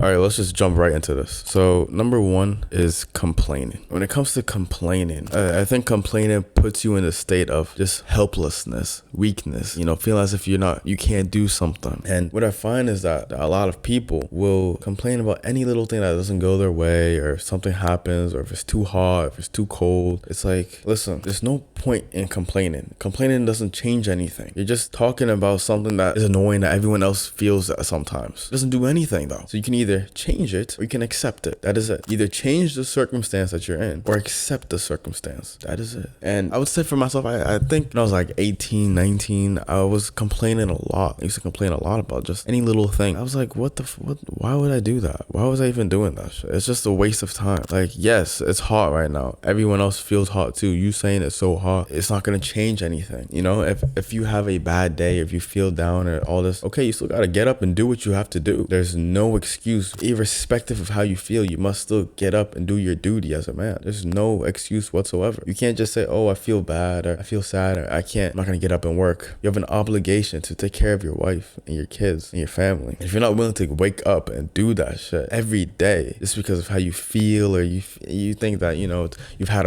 All right, let's just jump right into this. So number one is complaining. When it comes to complaining, I think complaining puts you in a state of just helplessness, weakness, feeling as if you can't do something. And what I find is that a lot of people will complain about any little thing that doesn't go their way, or if something happens, or if it's too hot, if it's too cold. It's like, listen, there's no point in complaining. Complaining doesn't change anything. You're just talking about something that is annoying that everyone else feels that sometimes. It doesn't do anything though. So you can either change it or you can accept it. That is it. Either change the circumstance that you're in or accept the circumstance. That is it. And I would say for myself, I think when I was like 18, 19, I was complaining a lot. I used to complain a lot about just any little thing. I was like, what? Why would I do that? Why was I even doing that shit? It's just a waste of time. Like, yes, it's hot right now. Everyone else feels hot too. You saying it's so hot, it's not going to change anything. If you have a bad day, if you feel down or all this, okay, you still got to get up and do what you have to do. There's no excuse. Irrespective of how you feel, you must still get up and do your duty as a man. There's no excuse whatsoever. You can't just say, oh, I feel bad or I feel sad or I'm not going to get up and work. You have an obligation to take care of your wife and your kids and your family. If you're not willing to wake up and do that shit every day just because of how you feel, or you think that, you had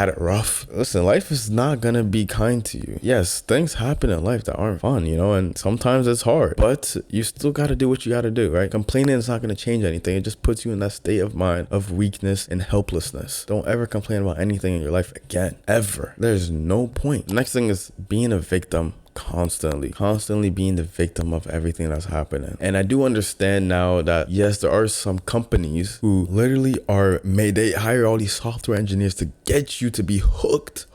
it rough. Listen, life is not going to be kind to you. Yes, things happen in life that aren't fun, and sometimes it's hard, but you still got to do what you got to do, right? Complaining is not going to change anything. It just puts you in that state of mind of weakness and helplessness. Don't ever complain about anything in your life again, ever. There's no point. The next thing is being a victim. Constantly being the victim of everything that's happening. And I do understand now that yes, there are some companies who literally they hire all these software engineers to get you to be hooked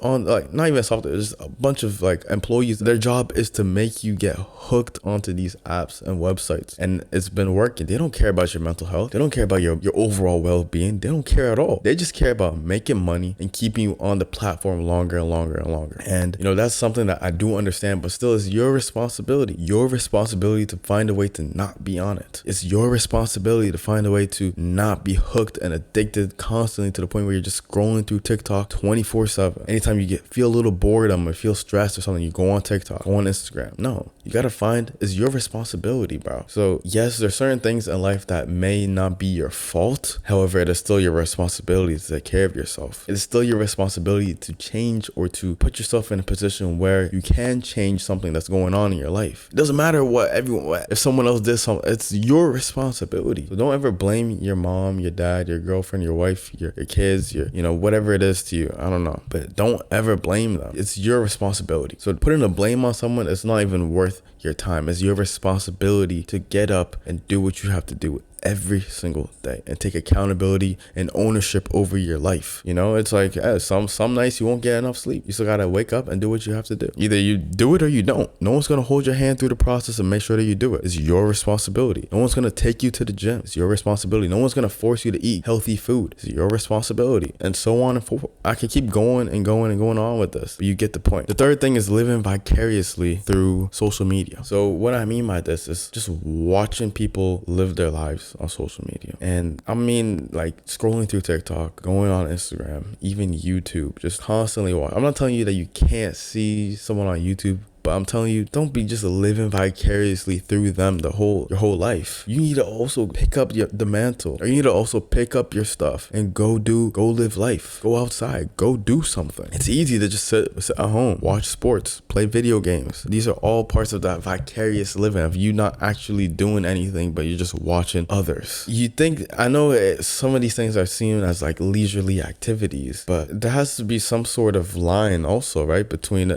on, like, not even software, just a bunch of like employees. Their job is to make you get hooked onto these apps and websites, and it's been working. They don't care about your mental health. They don't care about your overall well-being. They don't care at all. They just care about making money and keeping you on the platform longer and longer and longer. And that's something that I do understand, but still it's your responsibility to find a way to not be on it. It's your responsibility to find a way to not be hooked and addicted constantly to the point where you're just scrolling through TikTok 24/7. Anytime you feel a little boredom or feel stressed or something, you go on TikTok, go on Instagram. No, you gotta it's your responsibility, bro. So yes, there's certain things in life that may not be your fault. However, it is still your responsibility to take care of yourself. It is still your responsibility to change or to put yourself in a position where you can change something that's going on in your life. It doesn't matter if someone else did something, it's your responsibility. So don't ever blame your mom, your dad, your girlfriend, your wife, your kids, whatever it is to you. I don't know, but don't ever blame them. It's your responsibility. So putting a blame on someone, it's not even worth your time. It's your responsibility to get up and do what you have to do every single day and take accountability and ownership over your life. It's like some nights you won't get enough sleep. You still gotta wake up and do what you have to do. Either you do it or you don't. No one's gonna hold your hand through the process and make sure that you do it. It's your responsibility. No one's gonna take you to the gym. It's your responsibility. No one's gonna force you to eat healthy food. It's your responsibility. And so on and forth. I can keep going and going and going on with this, but you get the point. The third thing is living vicariously through social media. So what I mean by this is just watching people live their lives on social media. And I mean, like, scrolling through TikTok, going on Instagram, even YouTube, just constantly watch. I'm not telling you that you can't see someone on YouTube, but I'm telling you, don't be just living vicariously through them your whole life. You need to also pick up the mantle, or you need to also pick up your stuff and go live life. Go outside, go do something. It's easy to just sit at home, watch sports, play video games. These are all parts of that vicarious living of you not actually doing anything, but you're just watching others. I know some of these things are seen as like leisurely activities, but there has to be some sort of line also, right, between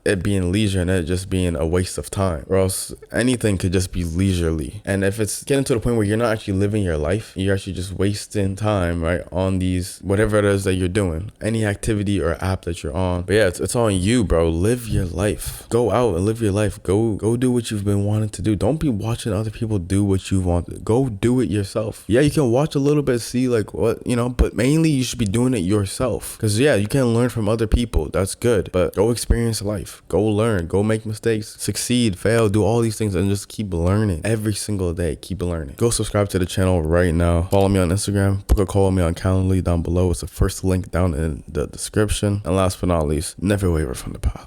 it being leisure and it just being a waste of time, or else anything could just be leisurely. And if it's getting to the point where you're not actually living your life, you're actually just wasting time, right, on these, whatever it is that you're doing, any activity or app that you're on. But yeah, it's on you, bro. Live your life. Go out and live your life. Go do what you've been wanting to do. Don't be watching other people do what you want. Go do it yourself. Yeah, you can watch a little bit, see like what, but mainly you should be doing it yourself. Because yeah, you can learn from other people. That's good. But go experience life. Go learn, go make mistakes, succeed, fail, do all these things, and just keep learning every single day. Keep learning. Go subscribe to the channel right now. Follow me on Instagram. Book a call with me on Calendly down below. It's the first link down in the description. And last but not least, never waver from the path.